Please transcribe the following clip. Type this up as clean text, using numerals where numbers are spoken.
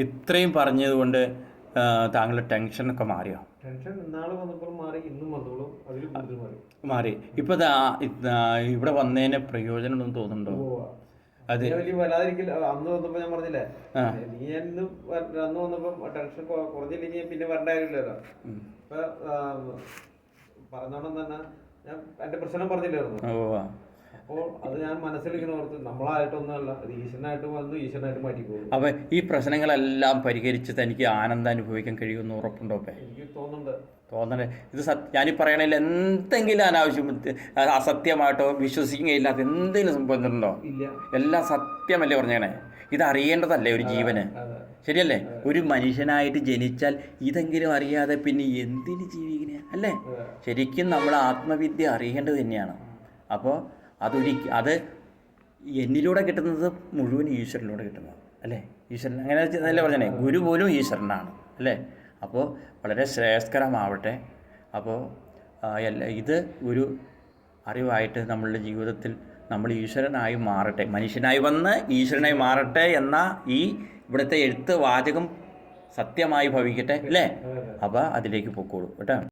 ഇത്രയും പറഞ്ഞതുകൊണ്ട് താങ്കളുടെ ടെൻഷനൊക്കെ മാറിയോ? ടെൻഷൻ ഇന്നാള് വന്നപ്പോൾ മാറി, ഇന്നും വന്നോളും, അതിൽ കൂടുതൽ മാറി. ഇപ്പോൾ ഇവിടെ വന്നതിന് പ്രയോജനം ഒന്നും തോന്നുന്നുണ്ടോ? അത് വലിയ വരാതിരിക്കില്ല. അന്ന് വന്നപ്പോ ഞാൻ പറഞ്ഞില്ലേ, നീ എന്നും അന്ന് വന്നപ്പോ ടെൻഷൻ കുറഞ്ഞില്ലെങ്കിൽ പിന്നെ വരേണ്ട കാര്യമില്ലല്ലോ. ഇപ്പൊ പറഞ്ഞോണം തന്നെ ഞാൻ എന്റെ പ്രശ്നം പറഞ്ഞില്ലായിരുന്നു. അപ്പോൾ അത് ഞാൻ മനസ്സിലിങ്ങനെ ഓർത്ത് നമ്മളായിട്ടൊന്നുമല്ല, അത് ഈശ്വരനായിട്ട് വന്നു, ഈശ്വരനായിട്ട് മാറ്റിപ്പോകും. അപ്പൊ ഈ പ്രശ്നങ്ങളെല്ലാം പരിഹരിച്ച് തനിക്ക് ആനന്ദം അനുഭവിക്കാൻ കഴിയുമെന്ന് ഉറപ്പുണ്ടോ? എനിക്ക് തോന്നണ്ടേ ഇത് ഞാനീ പറയണതിൽ എന്തെങ്കിലും അനാവശ്യം അസത്യമായിട്ടോ വിശ്വസിക്കുകയില്ലാത്ത എന്തെങ്കിലും സംഭവിച്ചിട്ടുണ്ടോ? എല്ലാം സത്യമല്ലേ പറഞ്ഞേണേ? ഇത് അറിയേണ്ടതല്ലേ ഒരു ജീവന്? ശരിയല്ലേ? ഒരു മനുഷ്യനായിട്ട് ജനിച്ചാൽ ഇതെങ്കിലും അറിയാതെ പിന്നെ എന്തിന് ജീവിക്കണേ അല്ലേ? ശരിക്കും നമ്മൾ ആത്മവിദ്യ അറിയേണ്ടത് തന്നെയാണ്. അപ്പോൾ അത് എന്നിലൂടെ കിട്ടുന്നത് മുഴുവൻ ഈശ്വരനിലൂടെ കിട്ടുന്നത് അല്ലേ? ഈശ്വരൻ അങ്ങനെ അല്ലേ പറഞ്ഞേ? ഗുരു പോലും ഈശ്വരനാണ് അല്ലേ? അപ്പോൾ വളരെ ശ്രേയസ്കരമാവട്ടെ. അപ്പോൾ ഇത് ഒരു അറിവായിട്ട് നമ്മളുടെ ജീവിതത്തിൽ നമ്മൾ ഈശ്വരനായി മാറട്ടെ, മനുഷ്യനായി വന്ന് ഈശ്വരനായി മാറട്ടെ എന്ന ഈ ഇവിടുത്തെ എഴുത്ത് വാചകം സത്യമായി ഭവിക്കട്ടെ അല്ലേ? അപ്പോൾ അതിലേക്ക് പൊക്കോളൂ കേട്ടോ.